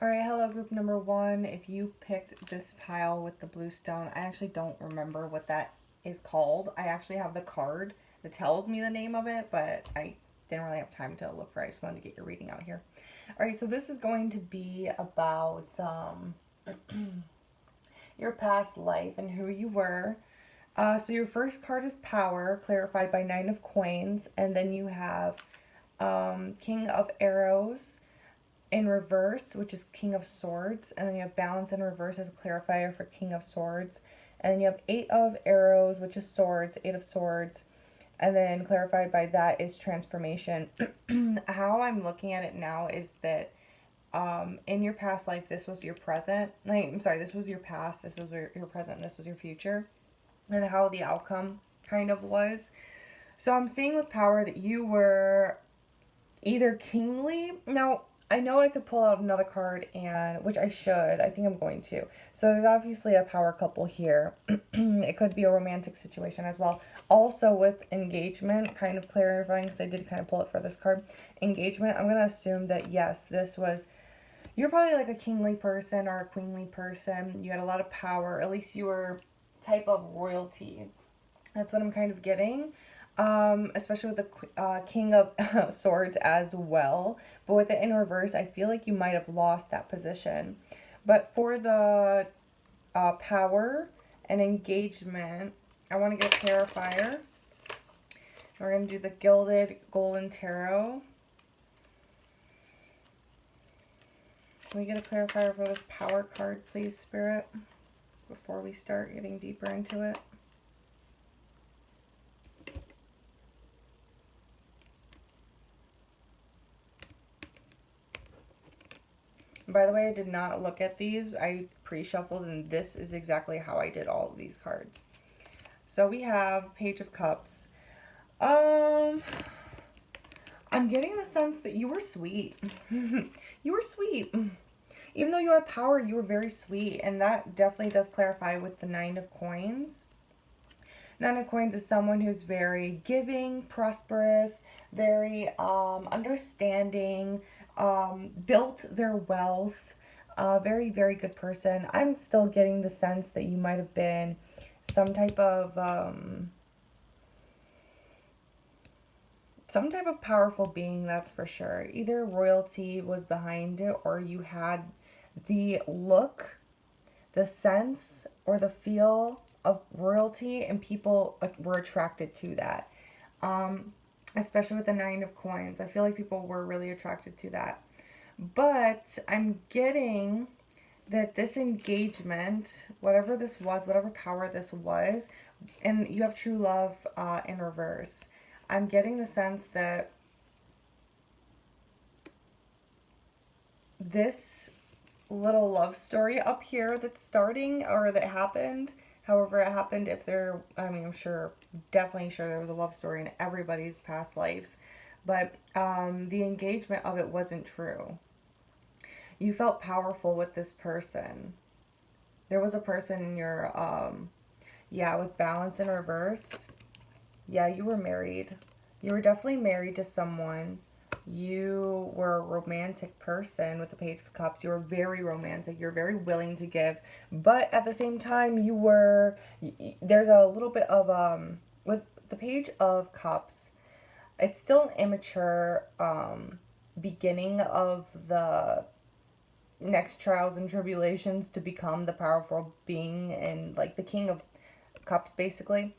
All right, hello group number one. If you picked this pile with the blue stone, I actually don't remember what that is called. I actually have the card that tells me the name of it, but I didn't really have time to look for it. I just wanted to get your reading out here. All right, so this is going to be about your past life and who you were. So your first card is power, clarified by Nine of Coins, and then you have King of Arrows in reverse, which is King of Swords, and then you have Balance in reverse as a clarifier for King of Swords, and then you have Eight of Arrows, which is Swords, Eight of Swords, and then clarified by that is Transformation. How I'm looking at it now is that in your past life, this was your present. Like, I'm sorry, this was your past, this was your present, and this was your future, and how the outcome kind of was. So I'm seeing with power that you were either kingly. Now, I know I could pull out another card, and which I should. I think I'm going to. So there's obviously a power couple here. It could be a romantic situation as well. Also with engagement, kind of clarifying, because I did kind of pull it for this card. Engagement, I'm going to assume that yes, this was, you're probably like a kingly person or a queenly person. You had a lot of power. At least you were type of royalty. That's what I'm kind of getting. Especially with the King of Swords as well. But with it in reverse, I feel like you might have lost that position. But for the power and engagement, I want to get a clarifier. We're going to do the Gilded Golden Tarot. Can we get a clarifier for this power card, please, Spirit? Before we start getting deeper into it. By the way, I did not look at these. I pre-shuffled, and this is exactly how I did all of these cards. So we have Page of Cups. I'm getting the sense that you were sweet. You were sweet. Even though you had power, you were very sweet, and that definitely does clarify with the Nine of Coins. Nine of Coins is someone who's very giving, prosperous, very understanding, built their wealth, very, very good person. I'm still getting the sense that you might have been some type of powerful being, that's for sure. Either royalty was behind it, or you had the look, the sense, or the feel of royalty, and people were attracted to that. Especially with the Nine of Coins, I feel like people were really attracted to that. But I'm getting that this engagement, whatever this was, whatever power this was, and you have true love in reverse. I'm getting the sense that this little love story up here that's starting, or that happened, however it happened, if there, I mean, I'm sure, definitely sure there was a love story in everybody's past lives, but the engagement of it wasn't true. You felt powerful with this person. There was a person in your, yeah, with Balance in reverse. Yeah, you were married. You were definitely married to someone. You were a romantic person with the Page of Cups. You were very romantic. You're very willing to give. But at the same time, you were, there's a little bit of, with the Page of Cups, it's still an immature beginning of the next trials and tribulations to become the powerful being and like the King of Cups, basically.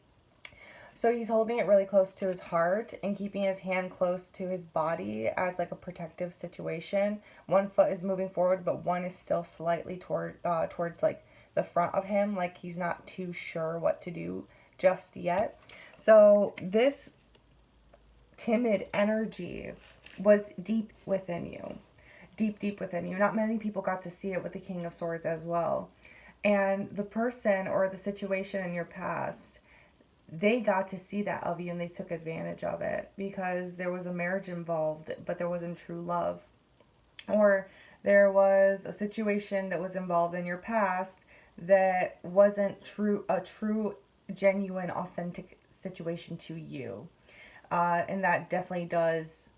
So he's holding it really close to his heart and keeping his hand close to his body as like a protective situation. One foot is moving forward, but one is still slightly towards like the front of him, like he's not too sure what to do just yet. So this timid energy was deep within you. Deep within you. Not many people got to see it with the King of Swords as well. And the person or the situation in your past, they got to see that of you, and they took advantage of it because there was a marriage involved, but there wasn't true love. Or there was a situation that was involved in your past that wasn't a true, genuine, authentic situation to you. And that definitely does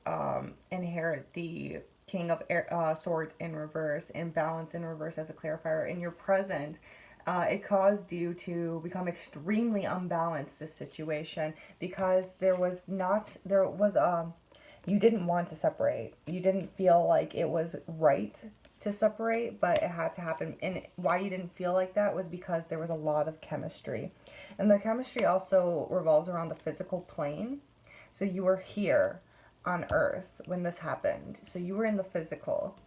inherit the King of Swords in reverse, and Balance in reverse as a clarifier. In your present, it caused you to become extremely unbalanced, this situation, because you didn't want to separate. You didn't feel like it was right to separate, but it had to happen. And why you didn't feel like that was because there was a lot of chemistry. And the chemistry also revolves around the physical plane. So you were here on earth when this happened. So you were in the physical.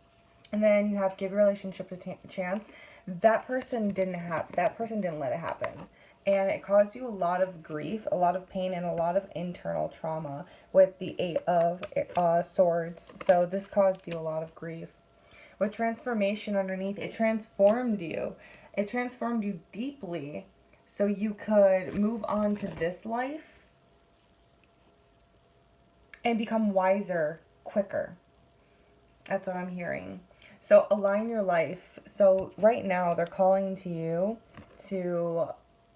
And then you have give your relationship a chance. That person didn't let it happen. And it caused you a lot of grief, a lot of pain, and a lot of internal trauma with the Eight of Swords. So this caused you a lot of grief. With transformation underneath, it transformed you. It transformed you deeply so you could move on to this life and become wiser quicker. That's what I'm hearing. So align your life. So right now they're calling to you to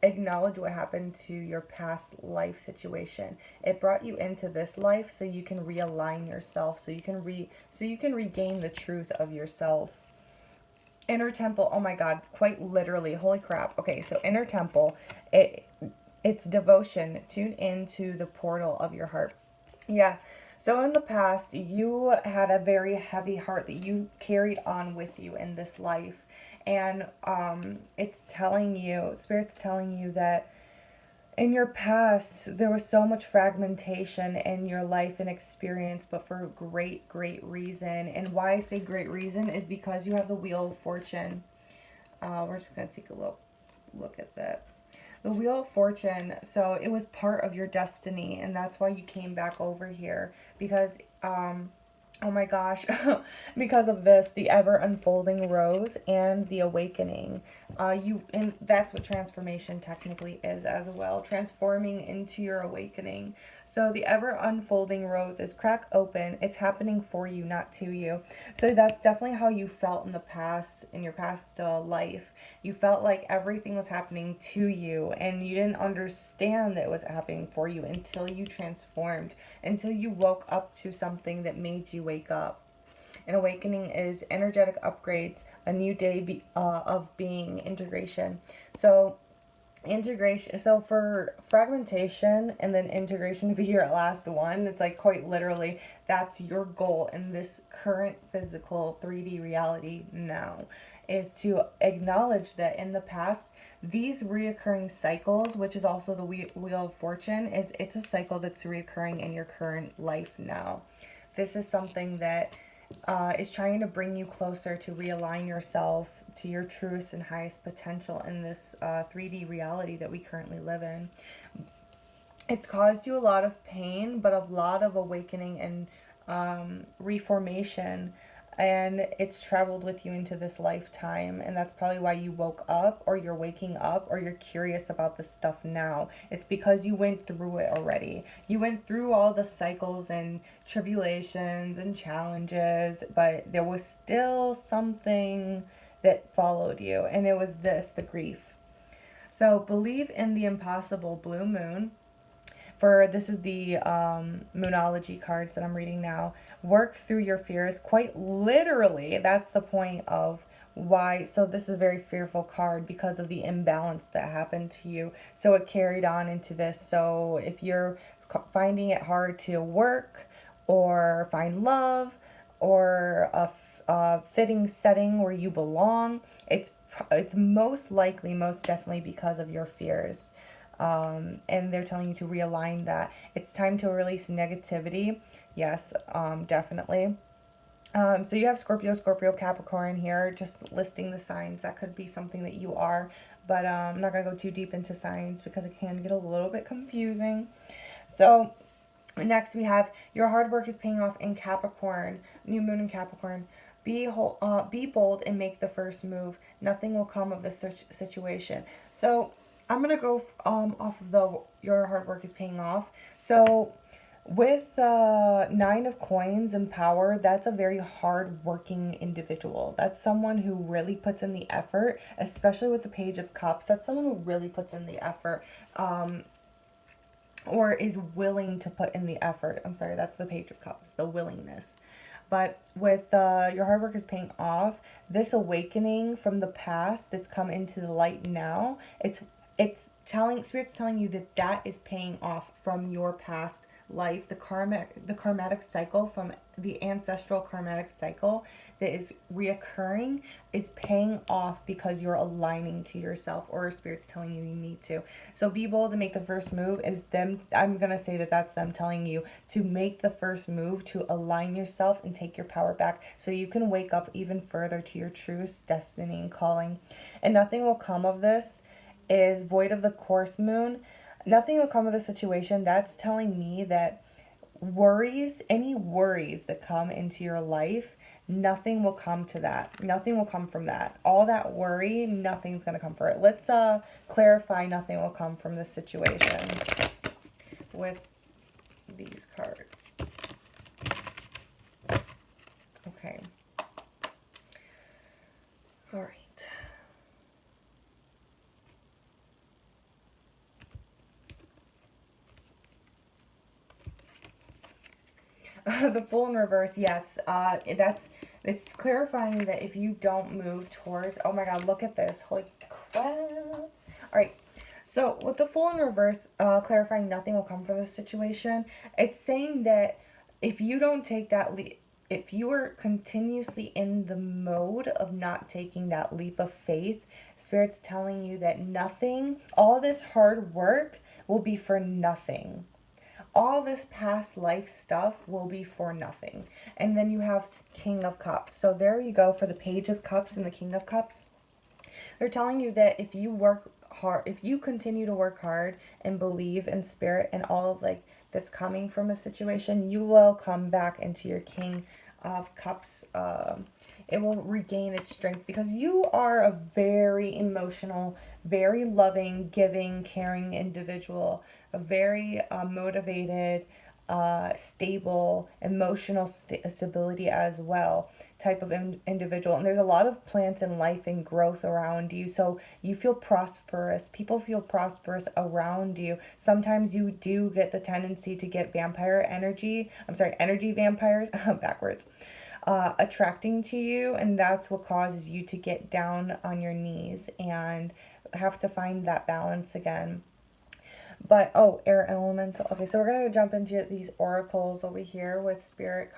acknowledge what happened to your past life situation. It brought you into this life so you can realign yourself, so you can regain the truth of yourself. Inner temple, oh my god, quite literally, holy crap. Okay, so inner temple, it's devotion. Tune into the portal of your heart. Yeah. So in the past, you had a very heavy heart that you carried on with you in this life. And Spirit's telling you that in your past, there was so much fragmentation in your life and experience, but for great, great reason. And why I say great reason is because you have the Wheel of Fortune. We're just going to take a look at that. The Wheel of Fortune, so it was part of your destiny, and that's why you came back over here, because oh my gosh, because of this, the ever unfolding rose and the awakening. And that's what transformation technically is as well, transforming into your awakening. So the ever unfolding rose is crack open. It's happening for you, not to you. So that's definitely how you felt in the past, in your past life. You felt like everything was happening to you, and you didn't understand that it was happening for you until you transformed, until you woke up to something that made you wake up. An awakening is energetic upgrades, a new day of being, integration. So for fragmentation and then integration to be your last one, it's like quite literally that's your goal in this current physical 3D reality now, is to acknowledge that in the past these reoccurring cycles, which is also the Wheel of Fortune, it's a cycle that's reoccurring in your current life now. This is something that is trying to bring you closer to realign yourself to your truest and highest potential in this 3D reality that we currently live in. It's caused you a lot of pain, but a lot of awakening and reformation. And it's traveled with you into this lifetime, and that's probably why you woke up, or you're waking up, or you're curious about this stuff now. It's because you went through it already. You went through all the cycles and tribulations and challenges, but there was still something that followed you, and it was the grief. So believe in the impossible, blue moon. This is the Moonology cards that I'm reading now. Work through your fears. Quite literally, that's the point of why. So this is a very fearful card because of the imbalance that happened to you. So it carried on into this. So if you're finding it hard to work or find love or a fitting setting where you belong, it's most likely, most definitely because of your fears. And they're telling you to realign that. It's time to release negativity. Yes, definitely. So you have Scorpio, Capricorn here, just listing the signs. That could be something that you are, but I'm not going to go too deep into signs because it can get a little bit confusing. So next we have your hard work is paying off in Capricorn, new moon in Capricorn. Be bold and make the first move. Nothing will come of this situation. So I'm going to go off of your hard work is paying off. So with Nine of Coins and power, that's a very hard-working individual. That's someone who really puts in the effort, especially with the Page of Cups. That's someone who really puts in the effort, or is willing to put in the effort. I'm sorry, that's the Page of Cups, the willingness. But with your hard work is paying off, this awakening from the past that's come into the light now, it's telling, Spirit's telling you that that is paying off from your past life, the karmatic cycle, from the ancestral karmatic cycle that is reoccurring, is paying off because you're aligning to yourself, or Spirit's telling you you need to. So be bold to make the first move. Is them, I'm gonna say that that's them telling you to make the first move, to align yourself and take your power back, so you can wake up even further to your truest destiny and calling. And nothing will come of this is void of the course moon. Nothing will come of the situation. That's telling me that worries, any worries that come into your life, nothing will come to that. Nothing will come from that. All that worry, nothing's going to come for it. Let's clarify nothing will come from this situation with these cards. Okay. All right. The Fool in reverse, yes. It's clarifying that if you don't move towards, oh my God, look at this. Holy crap. All right. So with the Fool in reverse, clarifying nothing will come from this situation, it's saying that if you don't take that leap, if you are continuously in the mode of not taking that leap of faith, Spirit's telling you that nothing, all this hard work will be for nothing. All this past life stuff will be for nothing. And then you have King of Cups. So there you go for the Page of Cups and the King of Cups. They're telling you that if you work hard, if you continue to work hard and believe in Spirit and all of like that's coming from a situation, you will come back into your King of Cups. It will regain its strength because you are a very emotional, very loving, giving, caring individual, a very motivated, stable, emotional stability as well type of individual. And there's a lot of plants and life and growth around you. So you feel prosperous. People feel prosperous around you. Sometimes you do get the tendency to get vampire energy. I'm sorry, energy vampires, backwards. Attracting to you, and that's what causes you to get down on your knees and have to find that balance again. But, oh, air elemental. Okay, so we're going to jump into these oracles over here with spirit,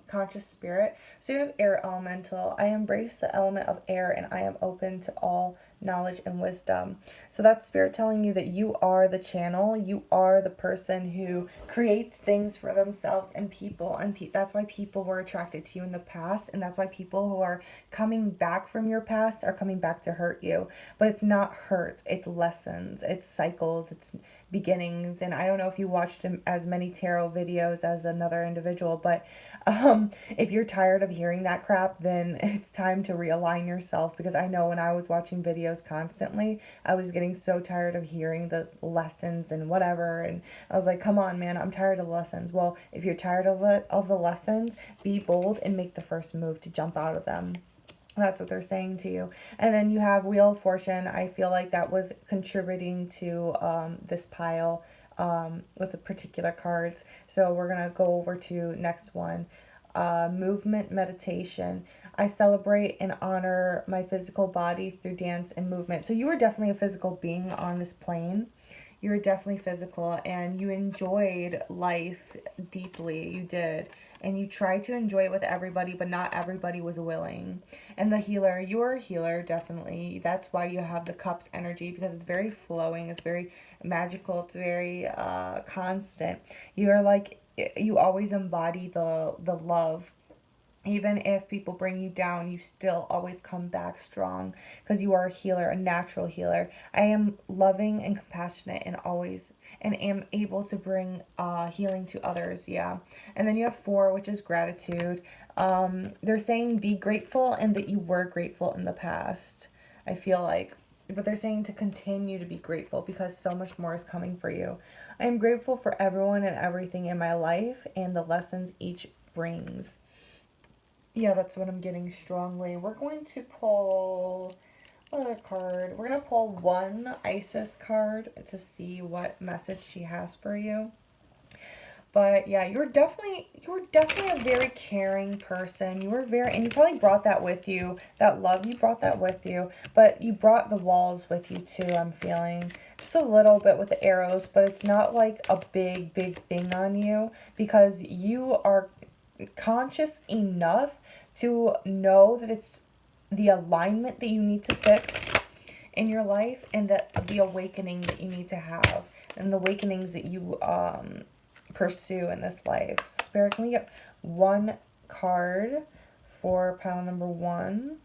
conscious spirit. So you have air elemental. I embrace the element of air and I am open to all knowledge and wisdom. So that's spirit telling you that you are the channel. You are the person who creates things for themselves and people. And that's why people were attracted to you in the past. And that's why people who are coming back from your past are coming back to hurt you. But it's not hurt. It's lessons. It's cycles. It's beginnings. And I don't know if you watched as many tarot videos as another individual, but if you're tired of hearing that crap, then it's time to realign yourself, because I know when I was watching videos constantly, I was getting so tired of hearing those lessons and whatever, and I was like, come on, man, I'm tired of lessons. Well, if you're tired of the lessons, be bold and make the first move to jump out of them. That's what they're saying to you. And then you have Wheel of Fortune. I feel like that was contributing to this pile with the particular cards. So we're going to go over to next one. Movement meditation. I celebrate and honor my physical body through dance and movement. So you are definitely a physical being on this plane. You're definitely physical, and you enjoyed life deeply. You did. And you tried to enjoy it with everybody, but not everybody was willing. And the healer, you're a healer, definitely. That's why you have the cups energy, because it's very flowing. It's very magical. It's very constant. You're like, you always embody the love. Even if people bring you down, you still always come back strong, because you are a healer, a natural healer. I am loving and compassionate and always, and am able to bring healing to others. Yeah. And then you have 4, which is gratitude. They're saying be grateful and that you were grateful in the past, I feel like. But they're saying to continue to be grateful because so much more is coming for you. I am grateful for everyone and everything in my life and the lessons each brings. Yeah, that's what I'm getting strongly. We're going to pull, what other card? We're going to pull one Isis card to see what message she has for you. But yeah, you're definitely a very caring person. You were very, and you probably brought that with you. That love, you brought that with you. But you brought the walls with you too, I'm feeling. Just a little bit with the arrows, but it's not like a big, big thing on you because you are conscious enough to know that it's the alignment that you need to fix in your life, and the awakening that you need to have, and the awakenings that you pursue in this life. So Spirit, can we get one card for pile number 1?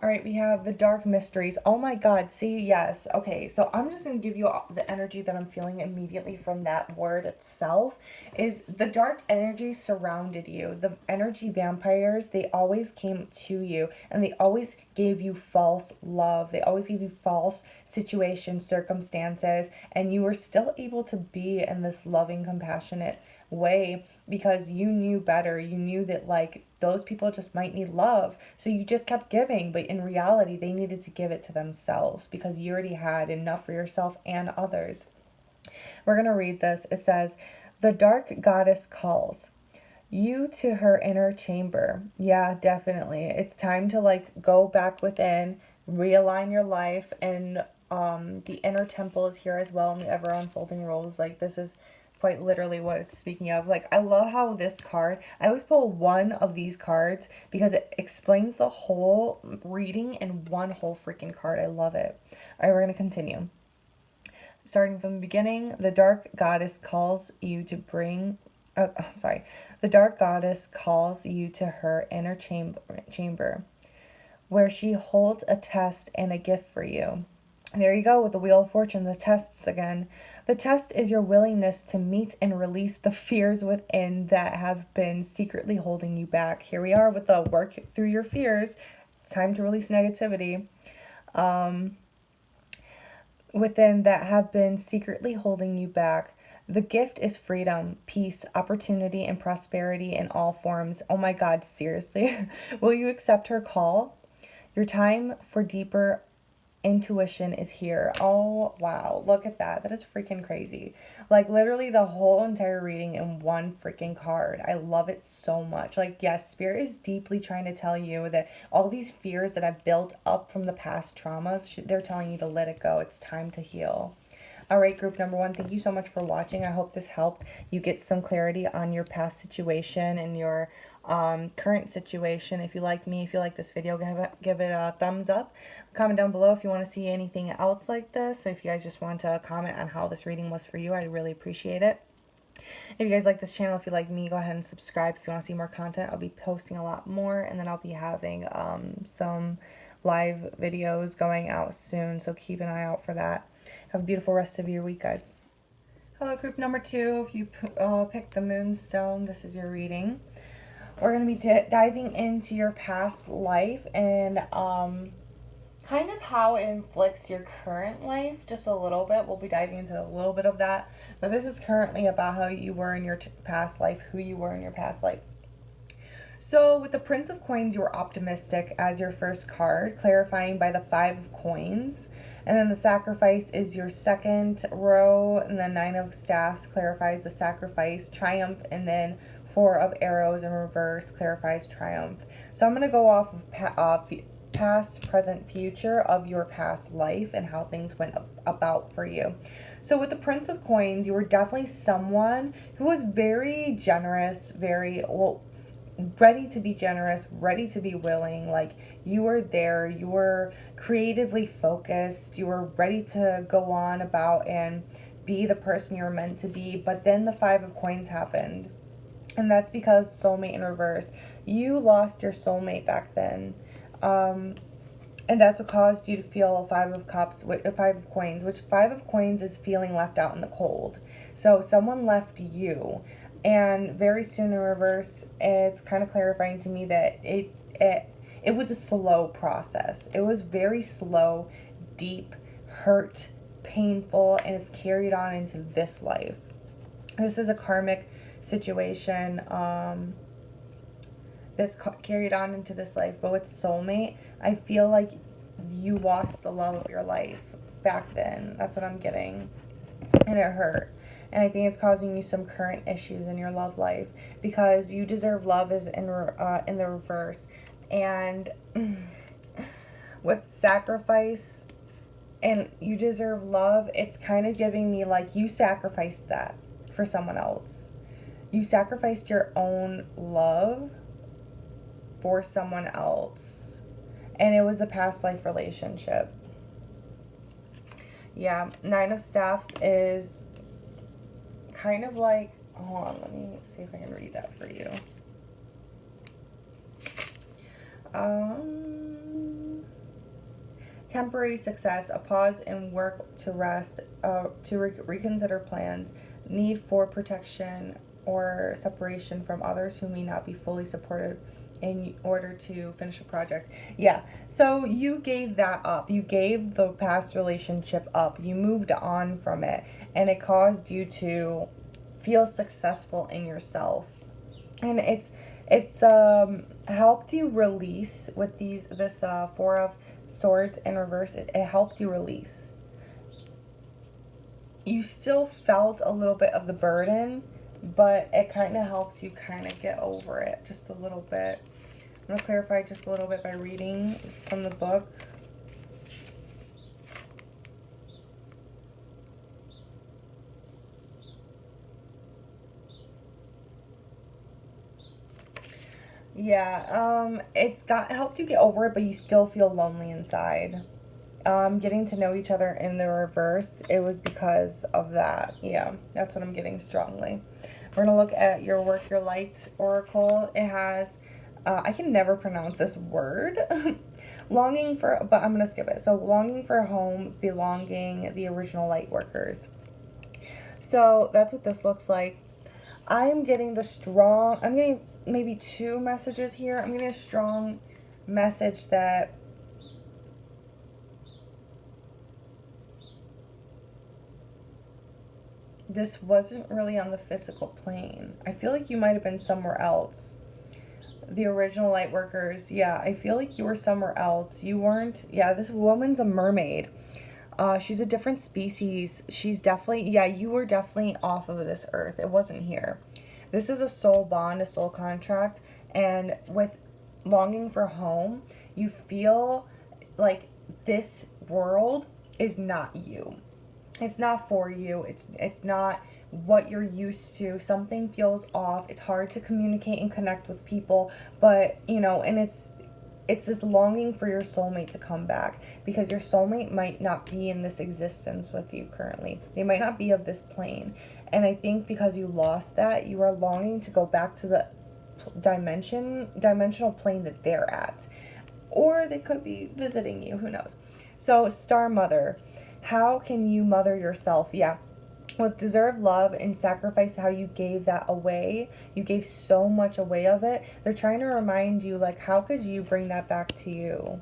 All right, we have the dark mysteries. Oh my God, see, yes. Okay, so I'm just going to give you the energy that I'm feeling immediately from that word itself. Is the dark energy surrounded you. The energy vampires, they always came to you, and they always gave you false love. They always gave you false situations, circumstances, and you were still able to be in this loving, compassionate way because you knew better. You knew that like those people just might need love, so you just kept giving, but in reality they needed to give it to themselves because you already had enough for yourself and others. We're going to read this. It says, the dark goddess calls you to her inner chamber. Yeah, definitely, it's time to like go back within, realign your life, and the inner temple is here as well in the ever unfolding roles. Like, this is quite literally what it's speaking of. Like, I love how this card, I always pull one of these cards because it explains the whole reading in one whole freaking card. I love it. All right, we're going to continue. Starting from the beginning, the dark goddess calls you to bring the dark goddess calls you to her inner chamber where she holds a test and a gift for you. There you go with the Wheel of Fortune, the tests again. The test is your willingness to meet and release the fears within that have been secretly holding you back. Here we are with the work through your fears. It's time to release negativity within that have been secretly holding you back. The gift is freedom, peace, opportunity, and prosperity in all forms. Oh my God, seriously. Will you accept her call? Your time for deeper intuition is here. Oh wow, look at that. That is freaking crazy. Like, literally the whole entire reading in one freaking card. I love it so much. Like, yes, Spirit is deeply trying to tell you that all these fears that I've built up from the past traumas, they're telling you to let it go. It's time to heal. All right, group number 1, thank you so much for watching. I hope this helped you get some clarity on your past situation and your current situation. If you like me, if you like this video, give it a thumbs up. Comment down below if you want to see anything else like this. So if you guys just want to comment on how this reading was for you, I'd really appreciate it. If you guys like this channel, if you like me, go ahead and subscribe. If you want to see more content, I'll be posting a lot more, and then I'll be having some live videos going out soon, so keep an eye out for that. Have a beautiful rest of your week, guys. Hello, group number 2. If you picked the Moonstone, this is your reading. We're going to be diving into your past life and kind of how it inflicts your current life just a little bit. We'll be diving into a little bit of that. But this is currently about how you were in your past life, who you were in your past life. So with the Prince of Coins, you were optimistic as your first card, clarifying by the 5 of Coins. And then the Sacrifice is your second row, and the 9 of Staffs clarifies the sacrifice, triumph, and then 4 of Arrows in reverse clarifies triumph. So I'm going to go off of past, present, future of your past life and how things went about for you. So with the Prince of Coins, you were definitely someone who was very generous, ready to be generous, ready to be willing. Like, you were there, you were creatively focused, you were ready to go on about and be the person you were meant to be. But then the 5 of Coins happened, and that's because soulmate in reverse. You lost your soulmate back then, and that's what caused you to feel 5 of Cups, 5 of Coins, which 5 of Coins is feeling left out in the cold. So someone left you. And very soon in reverse, it's kind of clarifying to me that it was a slow process. It was very slow, deep, hurt, painful, and it's carried on into this life. This is a karmic situation that's carried on into this life. But with soulmate, I feel like you lost the love of your life back then. That's what I'm getting. And it hurt. And I think it's causing you some current issues in your love life because you deserve love is in the reverse. And with sacrifice and you deserve love, it's kind of giving me like you sacrificed that for someone else. You sacrificed your own love for someone else. And it was a past life relationship. Yeah, Nine of Staffs is kind of like, hold on, let me see if I can read that for you. Temporary success, a pause in work to rest, to reconsider plans, need for protection or separation from others who may not be fully supported in order to finish a project. Yeah, so you gave that up. You gave the past relationship up. You moved on from it, and it caused you to feel successful in yourself. And it's helped you release with this Four of Swords in reverse. It helped you release. You still felt a little bit of the burden, but it kind of helped you kind of get over it just a little bit. I'm going to clarify just a little bit by reading from the book. Yeah, it's helped you get over it, but you still feel lonely inside. Getting to know each other in the reverse, it was because of that. Yeah, that's what I'm getting strongly. We're going to look at your Work Your Light Oracle. It has, I can never pronounce this word. Longing for, but I'm going to skip it. So, longing for a home, belonging, the original light workers. So, that's what this looks like. I'm getting I'm getting maybe two messages here. I'm getting a strong message that this wasn't really on the physical plane. I feel like you might have been somewhere else. The original light workers, yeah, I feel like you were somewhere else. You weren't, yeah, this woman's a mermaid. She's a different species. She's definitely, yeah, you were definitely off of this earth. It wasn't here. This is a soul bond, a soul contract. And with longing for home, you feel like this world is not you. It's not for you. It's not what you're used to. Something feels off. It's hard to communicate and connect with people, but and it's this longing for your soulmate to come back because your soulmate might not be in this existence with you currently. They might not be of this plane. And I think because you lost that, you are longing to go back to the dimensional plane that they're at. Or they could be visiting you, who knows. So, Star Mother, how can you mother yourself? Yeah. With deserved love and sacrifice, how you gave that away. You gave so much away of it. They're trying to remind you, like, how could you bring that back to you?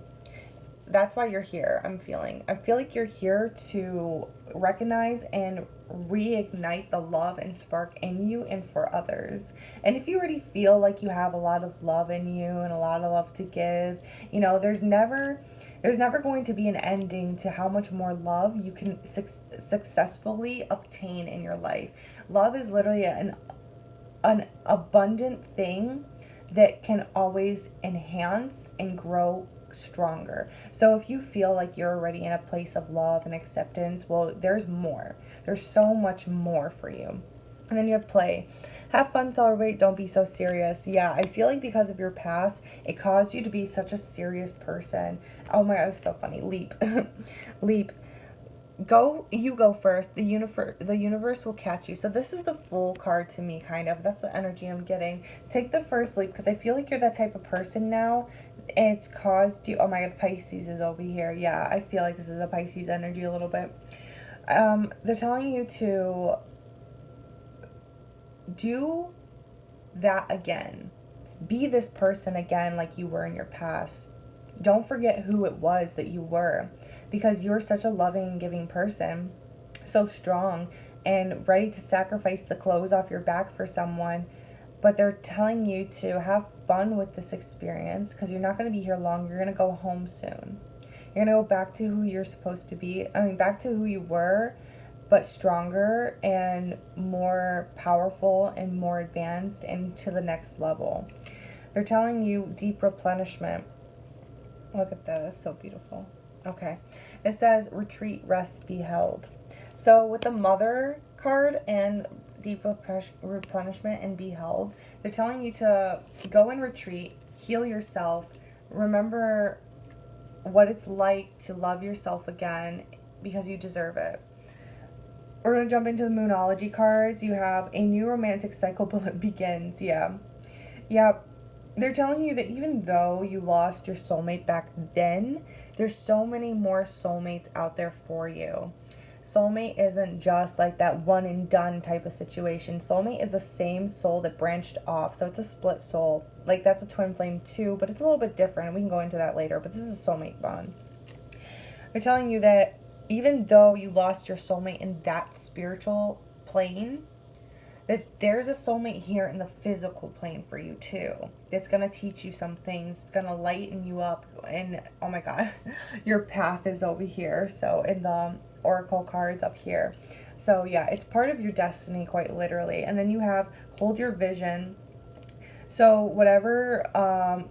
That's why you're here, I feel like you're here to recognize and reignite the love and spark in you and for others. And if you already feel like you have a lot of love in you and a lot of love to give, there's never going to be an ending to how much more love you can successfully obtain in your life. Love is literally an abundant thing that can always enhance and grow stronger. So if you feel like you're already in a place of love and acceptance, well, there's more. There's so much more for you. And then you have play. Have fun, celebrate, don't be so serious. Yeah, I feel like because of your past, it caused you to be such a serious person. Oh my God, that's so funny. Leap. Leap. You go first. The universe will catch you. So this is the Fool card to me, kind of. That's the energy I'm getting. Take the first leap because I feel like you're that type of person now. It's caused you. Oh my God, Pisces is over here. Yeah, I feel like this is a Pisces energy a little bit. They're telling you to do that again. Be this person again like you were in your past. Don't forget who it was that you were, because you're such a loving and giving person, so strong and ready to sacrifice the clothes off your back for someone. But they're telling you to have fun with this experience because you're not going to be here long. You're going to go home soon. You're going to go back to who you're supposed to be. I mean, back to who you were, but stronger and more powerful and more advanced and to the next level. They're telling you deep replenishment. Look at that. That's so beautiful. Okay. It says retreat, rest, be held. So with the Mother card and deep replenishment and be held, they're telling you to go and retreat, heal yourself, remember what it's like to love yourself again because you deserve it. We're going to jump into the Moonology cards. You have a new romantic cycle begins. Yeah. Yep. They're telling you that even though you lost your soulmate back then, there's so many more soulmates out there for you. Soulmate isn't just like that one and done type of situation. Soulmate is the same soul that branched off. So it's a split soul. Like that's a twin flame too, but it's a little bit different. We can go into that later, but this is a soulmate bond. They're telling you that even though you lost your soulmate in that spiritual plane, that there's a soulmate here in the physical plane for you too. It's going to teach you some things. It's going to lighten you up. And oh my God, your path is over here. So in the oracle cards up here. So yeah, it's part of your destiny quite literally. And then you have hold your vision. So whatever,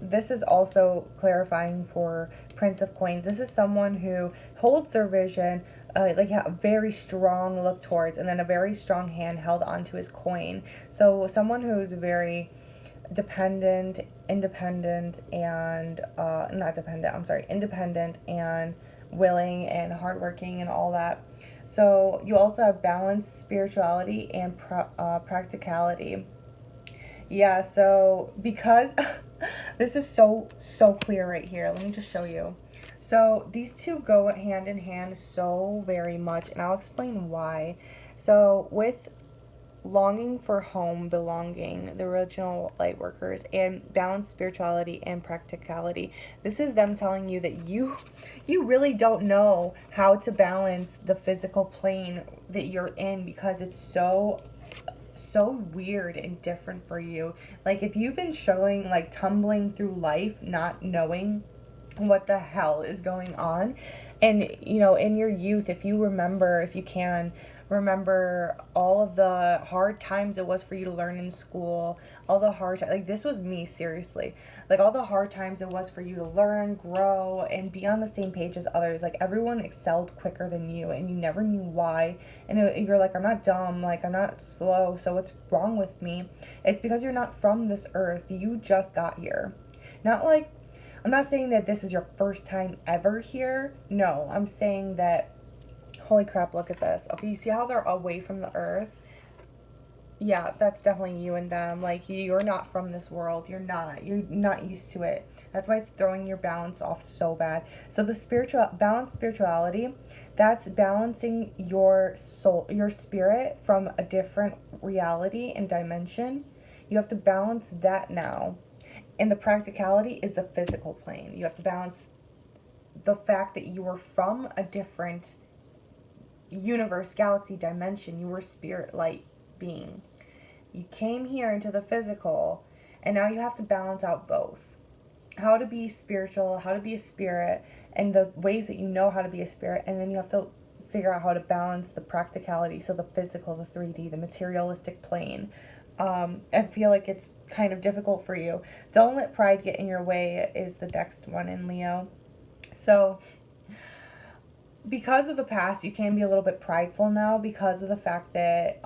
this is also clarifying for Prince of Coins. This is someone who holds their vision, like a very strong look towards, and then a very strong hand held onto his coin. So someone who's very independent and willing and hardworking and all that. So you also have balanced spirituality and practicality. Yeah, so because this is so clear right here. Let me just show you. So these two go hand in hand so very much, and I'll explain why. So with longing for home, belonging, the original light workers, and balanced spirituality and practicality, this is them telling you that you really don't know how to balance the physical plane that you're in because it's so weird and different for you. Like if you've been struggling, like tumbling through life, not knowing what the hell is going on, and you know, in your youth, if you can remember all of the hard times it was for you to learn in school, all the hard like this was me, seriously, like all the hard times it was for you to learn, grow, and be on the same page as others. Like everyone excelled quicker than you and you never knew why, and you're like, I'm not dumb, like I'm not slow, so what's wrong with me? It's because you're not from this earth. You just got here. Not like, I'm not saying that this is your first time ever here. No, I'm saying that, holy crap, look at this. Okay, you see how they're away from the earth? Yeah, that's definitely you and them. Like, you're not from this world. You're not used to it. That's why it's throwing your balance off so bad. So the balanced spirituality, that's balancing your soul, your spirit from a different reality and dimension. You have to balance that now. And the practicality is the physical plane. You have to balance the fact that you were from a different universe, galaxy, dimension. You were spirit light being. You came here into the physical, and now you have to balance out both. How to be spiritual, how to be a spirit, and the ways that you know how to be a spirit, and then you have to figure out how to balance the practicality, so the physical, the 3D, the materialistic plane. I feel like it's kind of difficult for you. Don't let pride get in your way is the next one in Leo. So because of the past, you can be a little bit prideful now because of the fact that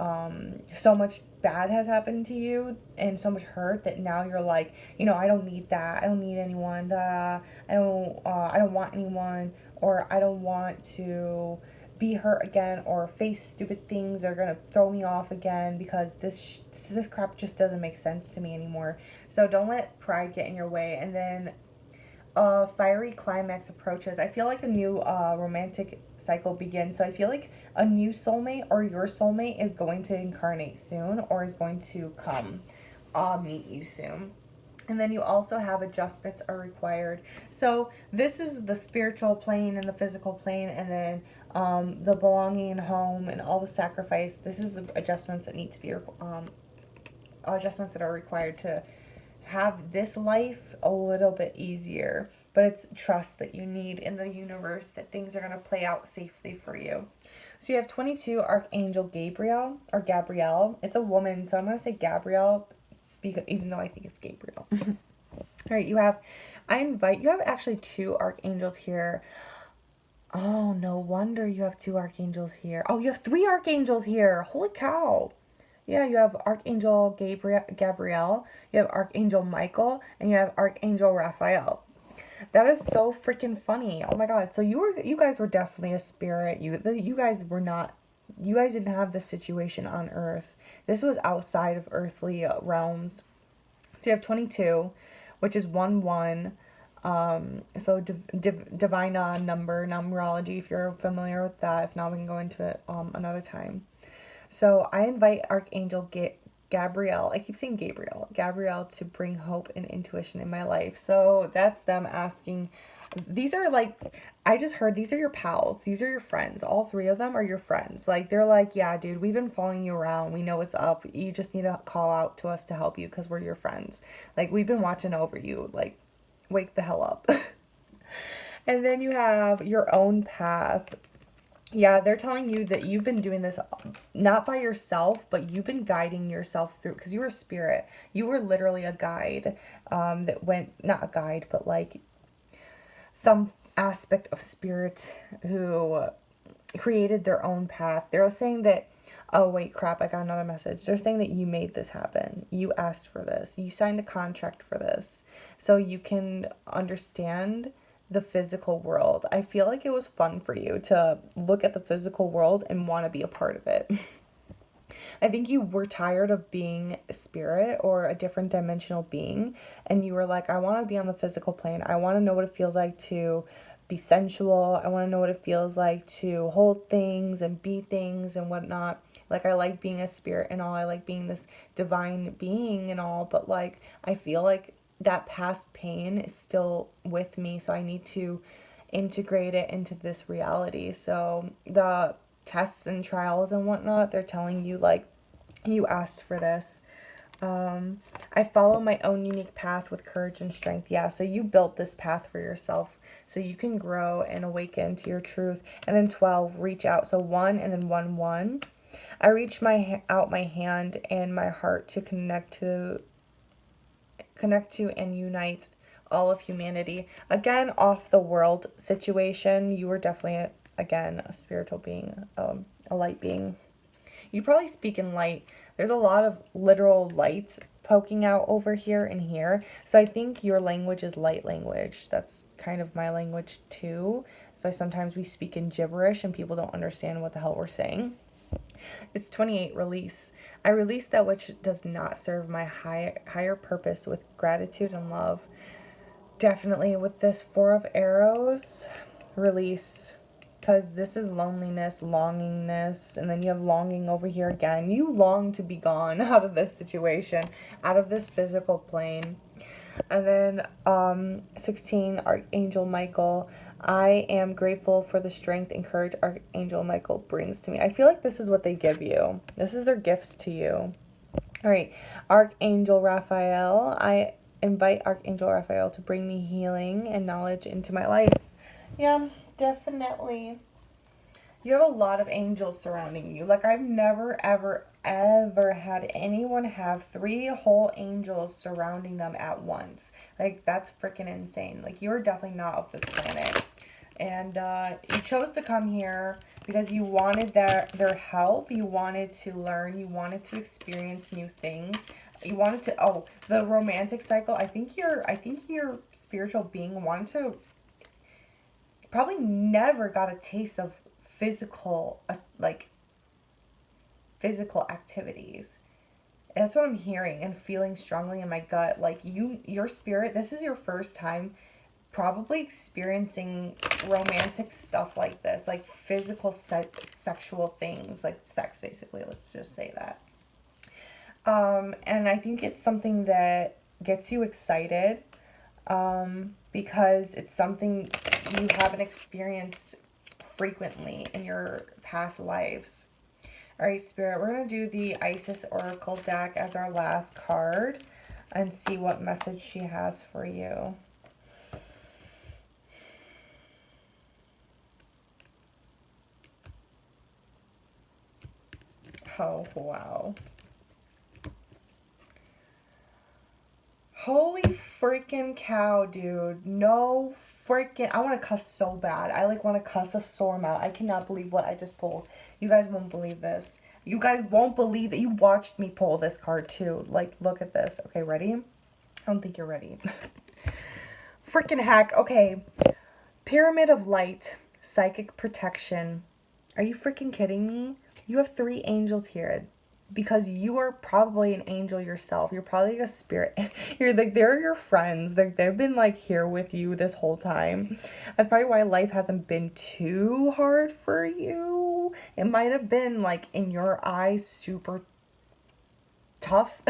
so much bad has happened to you and so much hurt that now you're like, you know, I don't need that. I don't need anyone. I don't want anyone, or I don't want to be hurt again or face stupid things that are gonna throw me off again because this crap just doesn't make sense to me anymore. So don't let pride get in your way. And then a fiery climax approaches. I feel like a new romantic cycle begins. So I feel like a new soulmate or your soulmate is going to incarnate soon, or is going to come meet you soon. And then you also have adjustments are required. So this is the spiritual plane and the physical plane, and then the belonging and home and all the sacrifice. This is adjustments that need to be adjustments that are required to have this life a little bit easier. But it's trust that you need in the universe that things are going to play out safely for you. So you have 22, Archangel Gabriel, or Gabrielle. It's a woman, so I'm going to say Gabrielle, because, even though I think it's Gabriel. All right, you have actually two archangels here. Oh, no wonder you have two archangels here. Oh, you have three archangels here. Holy cow. Yeah, you have Archangel Gabriel, you have Archangel Michael, and you have Archangel Raphael. That is so freaking funny. Oh my God. So you guys were definitely a spirit. You guys were not, you guys didn't have this situation on earth. This was outside of earthly realms. So you have 22, which is 1-1. So divine numerology, if you're familiar with that. If not, we can go into it another time. So I invite Archangel Gabrielle, I keep saying Gabrielle to bring hope and intuition in my life. So that's them asking. These are like, I just heard these are your pals. These are your friends. All three of them are your friends. Like, they're like, yeah, dude, we've been following you around. We know what's up. You just need to call out to us to help you because we're your friends. Like, we've been watching over you. Like, wake the hell up. And then you have your own path. Yeah, they're telling you that you've been doing this not by yourself, but you've been guiding yourself through, because you were a spirit. You were literally a guide that went, not a guide, but like some aspect of spirit who created their own path. They're saying that, oh, wait, crap, I got another message. They're saying that you made this happen. You asked for this. You signed a contract for this. So you can understand the physical world. I feel like it was fun for you to look at the physical world and want to be a part of it. I think you were tired of being a spirit or a different dimensional being, and you were like, I want to be on the physical plane. I want to know what it feels like to be sensual. I want to know what it feels like to hold things and be things and whatnot. Like, I like being a spirit and all. I like being this divine being and all, but like, I feel like that past pain is still with me, so I need to integrate it into this reality. So the tests and trials and whatnot, they're telling you like, you asked for this. I follow my own unique path with courage and strength. Yeah, so you built this path for yourself so you can grow and awaken to your truth. And then 12, reach out. So 1 and then 1. I reach out my hand and my heart to connect to and unite all of humanity. Again, off the world situation, you were definitely, again, a spiritual being, a light being. You probably speak in light. There's a lot of literal light poking out over here and here. So I think your language is light language. That's kind of my language too. So sometimes we speak in gibberish and people don't understand what the hell we're saying. It's 28, release. I release that which does not serve my higher purpose with gratitude and love. Definitely with this 4 of arrows, release. Because this is loneliness, longingness, and then you have longing over here again. You long to be gone out of this situation, out of this physical plane. And then 16, Archangel Michael. I am grateful for the strength and courage Archangel Michael brings to me. I feel like this is what they give you. This is their gifts to you. All right, Archangel Raphael. I invite Archangel Raphael to bring me healing and knowledge into my life. Yeah, definitely. You have a lot of angels surrounding you. Like, I've never, ever, ever had anyone have 3 whole angels surrounding them at once. Like, that's freaking insane. Like, you're definitely not of this planet. And you chose to come here because you wanted their help. You wanted to learn. You wanted to experience new things. You wanted to, the romantic cycle. I think your spiritual being wanted to, probably never got a taste of physical activities. That's what I'm hearing and feeling strongly in my gut. Like, your spirit, this is your first time probably experiencing romantic stuff like this, like physical sexual things, like sex, basically. Let's just say that. And I think it's something that gets you excited, because it's something you haven't experienced frequently in your past lives. All right, Spirit, we're going to do the Isis Oracle deck as our last card. and see what message she has for you. Oh, wow. Holy freaking cow, dude. No freaking... I want to cuss so bad. I, like, want to cuss a storm out. I cannot believe what I just pulled. You guys won't believe this. You guys won't believe that you watched me pull this card, too. Like, look at this. Okay, ready? I don't think you're ready. Freaking heck. Okay. Pyramid of Light. Psychic Protection. Are you freaking kidding me? You have 3 angels here. Because you are probably an angel yourself. You're probably like a spirit. You're like, they're your friends. They've been like here with you this whole time. That's probably why life hasn't been too hard for you. It might have been like in your eyes super tough.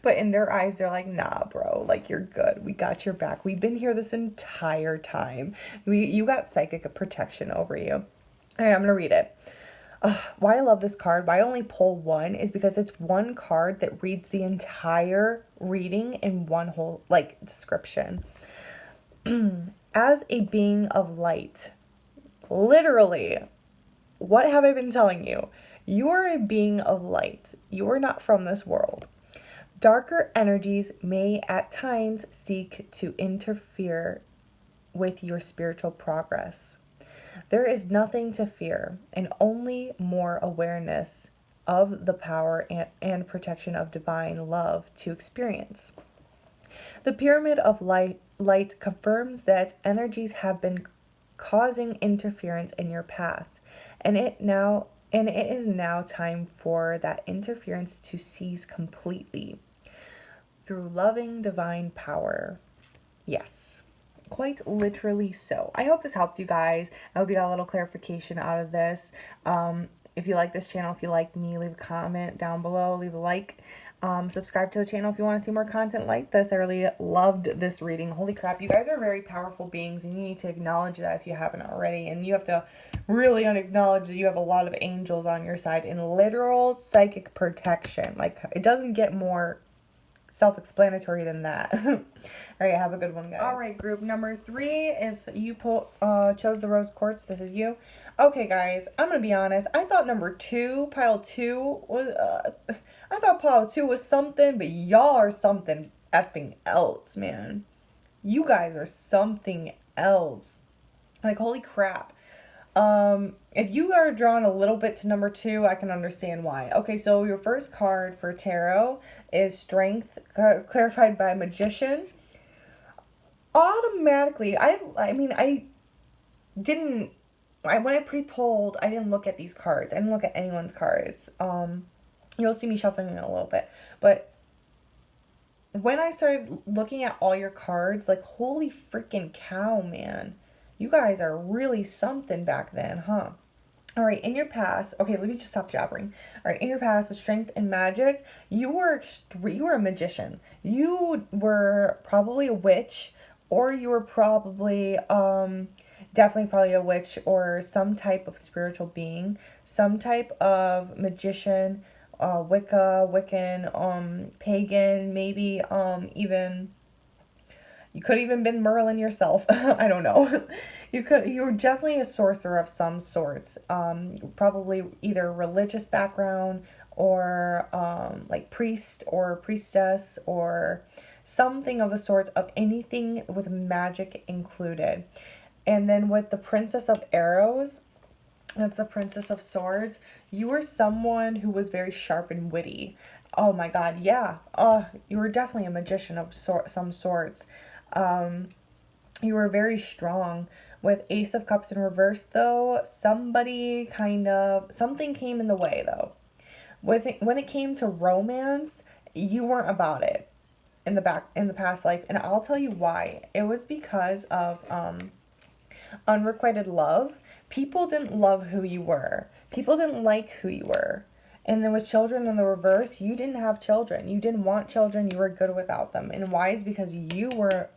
But in their eyes, they're like, nah, bro, like you're good. We got your back. We've been here this entire time. You got psychic protection over you. All right, I'm going to read it. Why I love this card, why I only pull one, is because it's one card that reads the entire reading in one whole, like, description. As a being of light, literally, what have I been telling you? You are a being of light. You are not from this world. Darker energies may at times seek to interfere with your spiritual progress. There is nothing to fear, and only more awareness of the power and protection of divine love to experience. The Pyramid of Light confirms that energies have been causing interference in your path, and it is now time for that interference to cease completely through loving divine power. Yes. Quite literally so. I hope this helped you guys. I hope you got a little clarification out of this. If you like this channel, if you like me, leave a comment down below, leave a like. Subscribe to the channel if you want to see more content like this. I really loved this reading. Holy crap, you guys are very powerful beings, and you need to acknowledge that if you haven't already. And you have to really acknowledge that you have a lot of angels on your side in literal psychic protection. Like, it doesn't get more self-explanatory than that. All right, have a good one, guys. All right, group number 3, if you chose the rose quartz, this is you. Okay, guys, I'm gonna be honest. I thought pile 2 was something, but y'all are something effing else, man. You guys are something else. Like, holy crap. If you are drawn a little bit to number 2, I can understand why. Okay, so your first card for tarot is Strength, clarified by Magician. Automatically, when I pre-pulled, I didn't look at these cards. I didn't look at anyone's cards. You'll see me shuffling in a little bit. But when I started looking at all your cards, like, holy freaking cow, man. You guys are really something back then, huh? All right, in your past, okay, let me just stop jabbering. All right, in your past with strength and magic, you were a magician. You were probably a witch, or you were probably definitely probably a witch or some type of spiritual being, some type of magician, Wiccan, pagan, maybe even. You could even been Merlin yourself. I don't know. You're definitely a sorcerer of some sorts. Probably either religious background or like priest or priestess or something of the sorts of anything with magic included. And then with the Princess of Arrows, that's the Princess of Swords, you were someone who was very sharp and witty. Oh my God, yeah. You were definitely a magician of some sorts. You were very strong. With Ace of Cups in reverse, though, something came in the way, though. When it came to romance, you weren't about it in the past life, and I'll tell you why. It was because of unrequited love. People didn't love who you were. People didn't like who you were. And then with children in the reverse, you didn't have children. You didn't want children. You were good without them. And why is because you were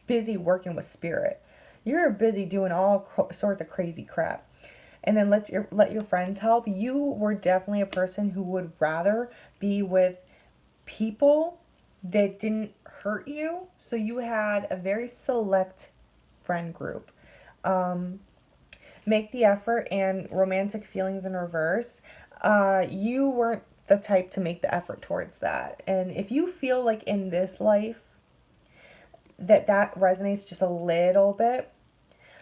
busy working with spirit. You were busy doing all sorts of crazy crap. And then let your friends help. You were definitely a person who would rather be with people that didn't hurt you. So you had a very select friend group. Make the effort and romantic feelings in reverse. You weren't the type to make the effort towards that. And if you feel like in this life that resonates just a little bit,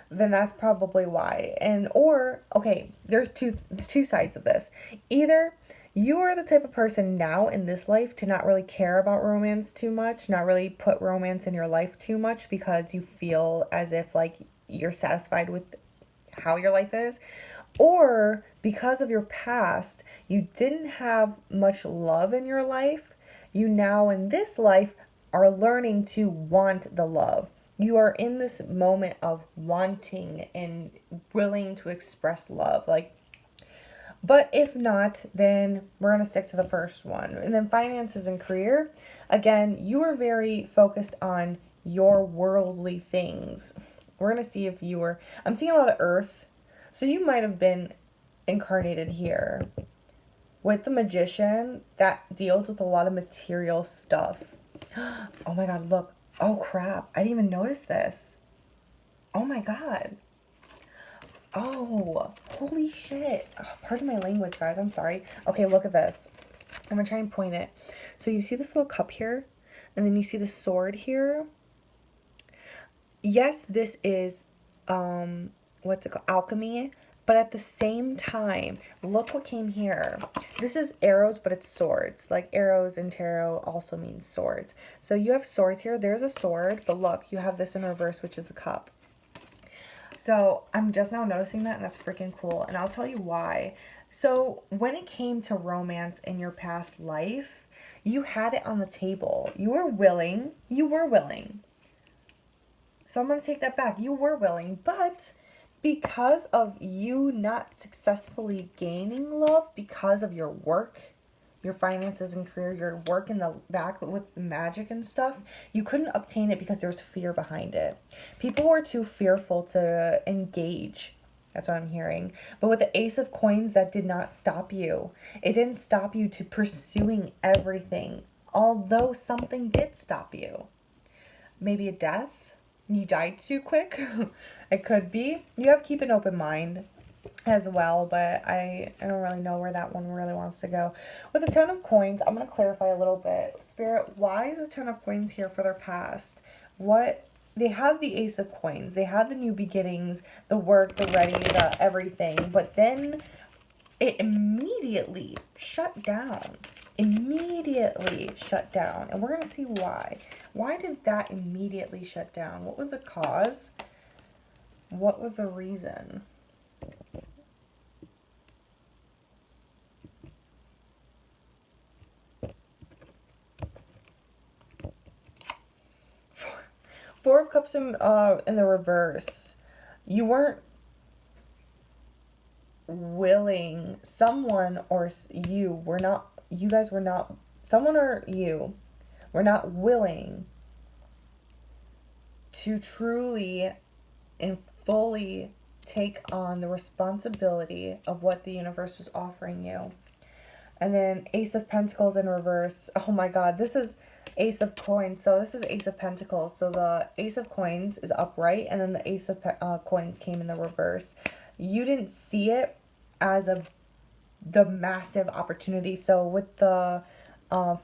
then that's probably why. And or okay, there's two sides of this. Either you are the type of person now in this life to not really care about romance too much, not really put romance in your life too much because you feel as if like you're satisfied with how your life is, or because of your past, you didn't have much love in your life. You now in this life are learning to want the love. You are in this moment of wanting and willing to express love. Like, but if not, then we're going to stick to the first one. And then finances and career. Again, you are very focused on your worldly things. We're going to see if you were, I'm seeing a lot of earth. So you might have been incarnated here with the magician that deals with a lot of material stuff. Oh my God, look. Oh crap. I didn't even notice this. Oh my God. Oh, holy shit. Oh, pardon my language, guys. I'm sorry. Okay, look at this. I'm going to try and point it. So you see this little cup here? And then you see the sword here? Yes, this is, what's it called? Alchemy. But at the same time, look what came here. This is arrows, but it's swords. Like arrows in tarot also means swords. So you have swords here. There's a sword, but look, you have this in reverse, which is the cup. So I'm just now noticing that, and that's freaking cool. And I'll tell you why. So when it came to romance in your past life, you had it on the table. You were willing. You were willing. So I'm going to take that back. You were willing, but because of you not successfully gaining love because of your work, your finances and career, your work in the back with magic and stuff, you couldn't obtain it because there was fear behind it. People were too fearful to engage. That's what I'm hearing. But with the Ace of Coins, that did not stop you. It didn't stop you to pursuing everything, although something did stop you. Maybe a death? You died too quick? It could be. You have to keep an open mind as well, but I don't really know where that one really wants to go. With the Ten of Coins, I'm going to clarify a little bit. Spirit, why is the Ten of Coins here for their past? What? They had the Ace of Coins. They had the new beginnings, the work, the ready, the everything, but then it immediately shut down. Immediately shut down. And we're going to see why. Why did that immediately shut down? What was the cause? What was the reason? Four of Cups in the reverse. You weren't willing. Someone or you were not. You guys were not. Someone or you were not willing to truly and fully take on the responsibility of what the universe was offering you. And then Ace of Pentacles in reverse. Oh my God, this is Ace of Coins. So this is Ace of Pentacles. So the Ace of Coins is upright, and then the Ace of Coins came in the reverse. You didn't see it as the massive opportunity. So with the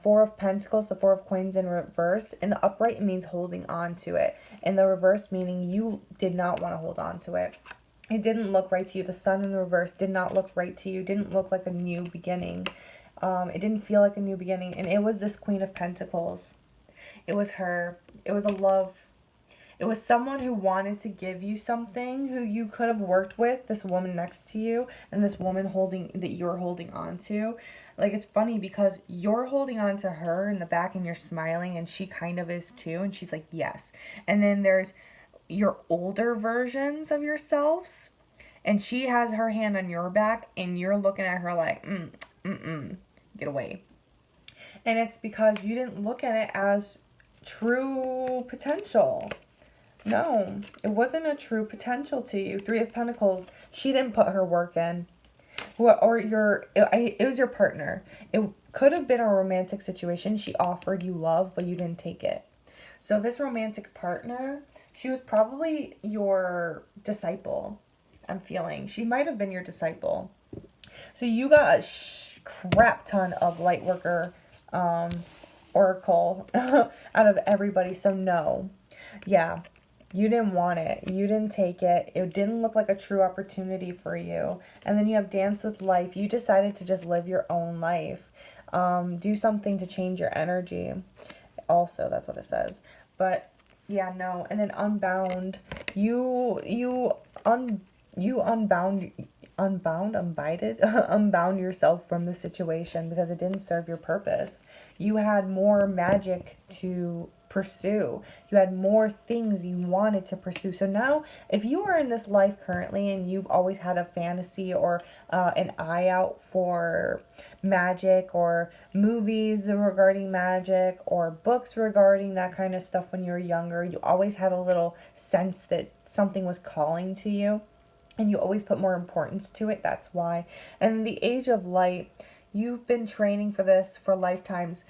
Four of Pentacles, the Four of Coins in reverse, in the upright it means holding on to it. In the reverse meaning you did not want to hold on to it. It didn't look right to you. The Sun in the reverse did not look right to you. Didn't look like a new beginning. It didn't feel like a new beginning. And it was this Queen of Pentacles. It was her. It was a love. It was someone who wanted to give you something, who you could have worked with, this woman next to you, and this woman that you're holding on to. Like, it's funny because you're holding on to her in the back and you're smiling, and she kind of is too. And she's like, yes. And then there's your older versions of yourselves, and she has her hand on your back, and you're looking at her like, get away. And it's because you didn't look at it as true potential. No, it wasn't a true potential to you. Three of Pentacles, she didn't put her work in. It was your partner. could have been a romantic situation. She offered you love, but you didn't take it. So this romantic partner, she was probably your disciple. I'm feeling she might have been your disciple. So you got a crap ton of light worker oracle out of everybody. So no, yeah, you didn't want it. You didn't take it. It didn't look like a true opportunity for you. And then you have Dance with Life. You decided to just live your own life. Do something to change your energy. Also, that's what it says. But yeah, no. And then Unbound. You unbound yourself from the situation because it didn't serve your purpose. You had more magic to pursue. You had more things you wanted to pursue. So now, if you are in this life currently and you've always had a fantasy or an eye out for magic or movies regarding magic or books regarding that kind of stuff when you were younger, you always had a little sense that something was calling to you and you always put more importance to it. That's why. And the Age of Light, you've been training for this for lifetimes.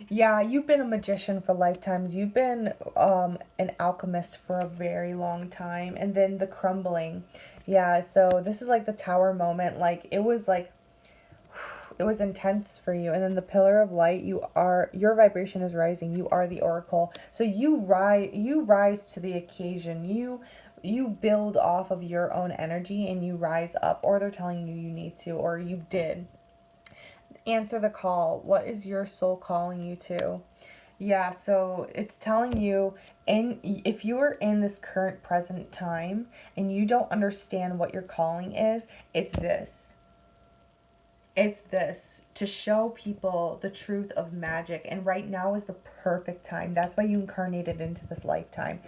Yeah, you've been a magician for lifetimes. You've been an alchemist for a very long time. And then the crumbling. Yeah, so this is like the tower moment. Like it was intense for you. And then the pillar of light, your vibration is rising. You are the oracle. So you rise to the occasion. You build off of your own energy and you rise up, or they're telling you need to, or you did. Answer the call. What is your soul calling you to? Yeah, so it's telling you, and if you are in this current present time and you don't understand what your calling is, it's this. It's this, to show people the truth of magic. And right now is the perfect time. That's why you incarnated into this lifetime.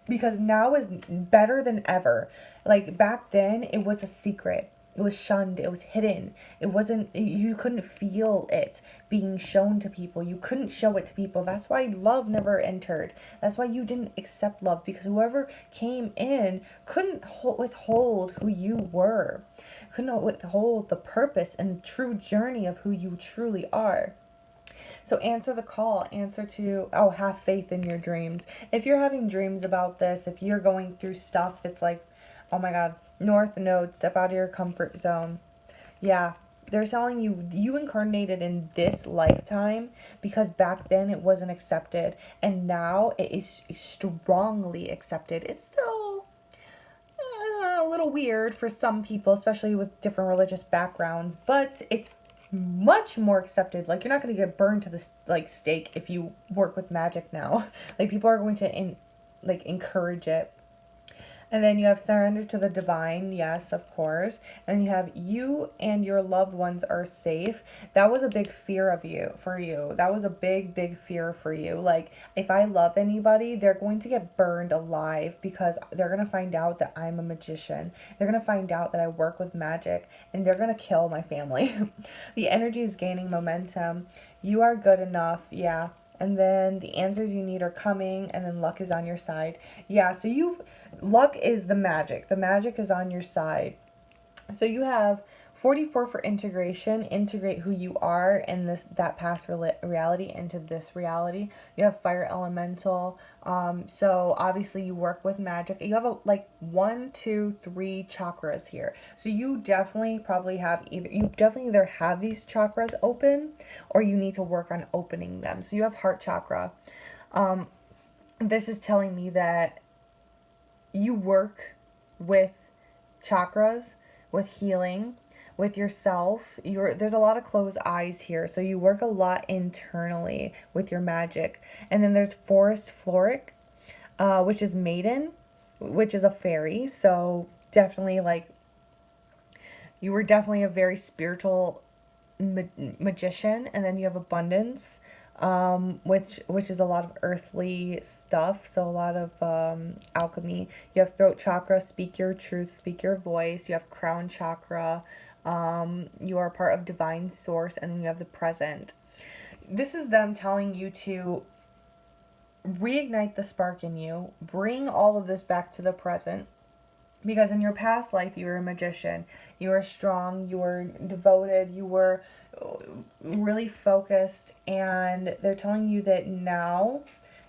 Because now is better than ever. Like back then, it was a secret. It was shunned. It was hidden. It wasn't, you couldn't feel it being shown to people. You couldn't show it to people. That's why love never entered. That's why you didn't accept love, because whoever came in couldn't withhold who you were, couldn't withhold the purpose and the true journey of who you truly are. So answer the call, have faith in your dreams. If you're having dreams about this, if you're going through stuff that's like, oh my God, North Node, step out of your comfort zone. Yeah, they're telling you, you incarnated in this lifetime because back then it wasn't accepted. And now it is strongly accepted. It's still a little weird for some people, especially with different religious backgrounds, but it's much more accepted. Like, you're not going to get burned to the stake if you work with magic now. Like, people are going to encourage it. And then you have surrender to the divine. Yes, of course. And you have you and your loved ones are safe. That was a big fear for you. That was a big, big fear for you. Like, if I love anybody, they're going to get burned alive because they're going to find out that I'm a magician. They're going to find out that I work with magic and they're going to kill my family. The energy is gaining momentum. You are good enough. Yeah. And then the answers you need are coming, and then luck is on your side. Yeah, so luck is the magic. The magic is on your side. So you have 44 for integration. Integrate who you are and that past reality into this reality. You have fire elemental. So obviously you work with magic. You have 1, 2, 3 chakras here. So you definitely probably have either have these chakras open or you need to work on opening them. So you have heart chakra. This is telling me that you work with chakras, with healing, with yourself. There's a lot of closed eyes here, so you work a lot internally with your magic. And then there's forest floric, which is maiden, which is a fairy. So definitely you were definitely a very spiritual magician. And then you have abundance, which is a lot of earthly stuff, so a lot of alchemy. You have throat chakra, speak your truth, speak your voice. You have crown chakra, you are part of divine source, and then you have the present. This is them telling you to reignite the spark in you, bring all of this back to the present, Because in your past life, you were a magician. You were strong. You were devoted. You were really focused. And they're telling you that now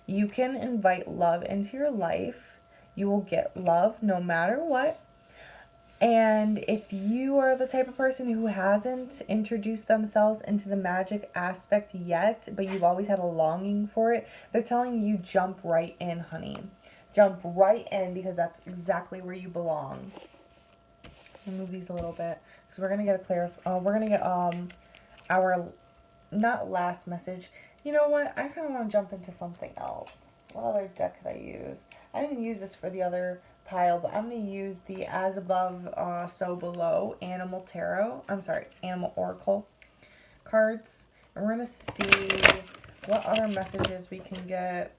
you can invite love into your life. You will get love no matter what. And if you are the type of person who hasn't introduced themselves into the magic aspect yet, but you've always had a longing for it, they're telling you jump right in, honey. Jump right in, because that's exactly where you belong. I'll move these a little bit because we're gonna get we're gonna get our not last message. You know what? I kind of want to jump into something else. What other deck could I use? I didn't use this for the other pile, but I'm going to use the As Above, So Below Animal Oracle cards. And we're going to see what other messages we can get.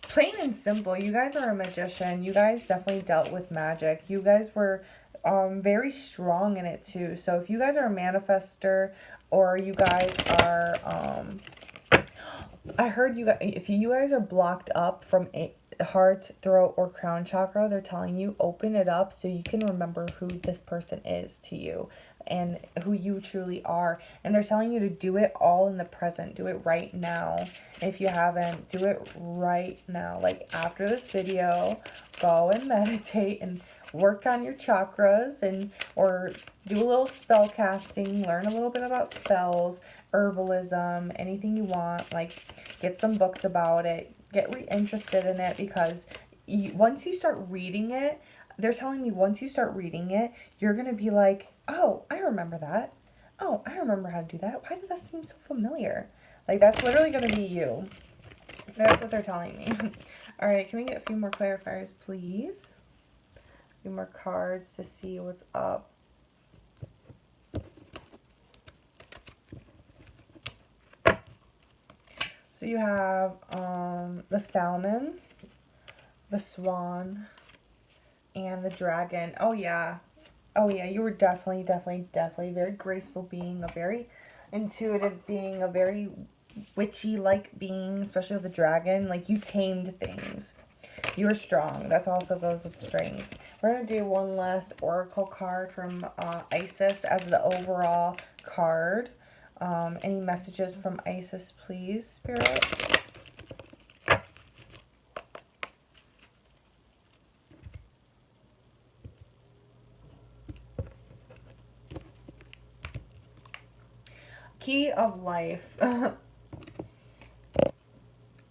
Plain and simple, you guys are a magician. You guys definitely dealt with magic. You guys were very strong in it too. So if you guys are a manifester, or you guys are I heard you guys, if you guys are blocked up from heart, throat, or crown chakra, they're telling you open it up so you can remember who this person is to you and who you truly are. And they're telling you to do it all in the present. Do it right now. If you haven't, do it right now. Like after this video, go and meditate and work on your chakras, and or do a little spell casting, learn a little bit about spells, herbalism, anything you want. Like get some books about it, get interested in it, because once you start reading it, they're telling me once you start reading it, you're gonna be like, oh, I remember that. Oh, I remember how to do that. Why does that seem so familiar? Like that's literally gonna be you. That's what they're telling me. All right, can we get a few more clarifiers, please? A few more cards to see what's up. So you have the salmon, the swan, and the dragon. Oh yeah, you were definitely very graceful being, a very intuitive being, a very witchy-like being, especially with the dragon. Like you tamed things. You were strong. That also goes with strength. We're going to do one last oracle card from Isis as the overall card. Any messages from Isis, please, Spirit? Key of life.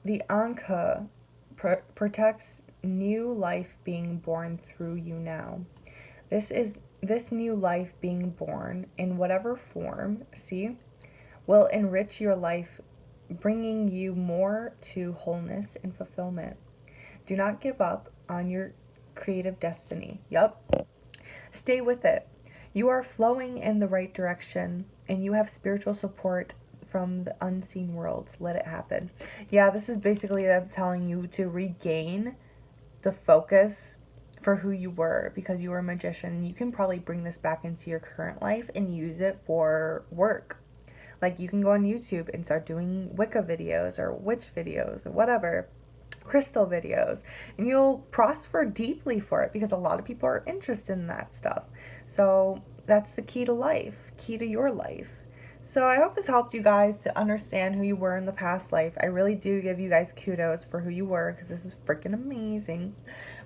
The Anka protects new life being born through you now. This new life being born in whatever form, will enrich your life, bringing you more to wholeness and fulfillment. Do not give up on your creative destiny. Yup. Stay with it. You are flowing in the right direction, and you have spiritual support from the unseen worlds. Let it happen. Yeah, this is basically them telling you to regain the focus for who you were, because you were a magician. You can probably bring this back into your current life and use it for work. Like you can go on YouTube and start doing Wicca videos or witch videos or whatever, crystal videos, and you'll prosper deeply for it, because a lot of people are interested in that stuff. So that's the key to life, key to your life. So I hope this helped you guys to understand who you were in the past life. I really do give you guys kudos for who you were, because this is freaking amazing.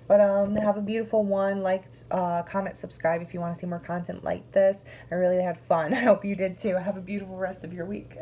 But have a beautiful one. Like, comment, subscribe if you want to see more content like this. I really had fun. I hope you did too. Have a beautiful rest of your week.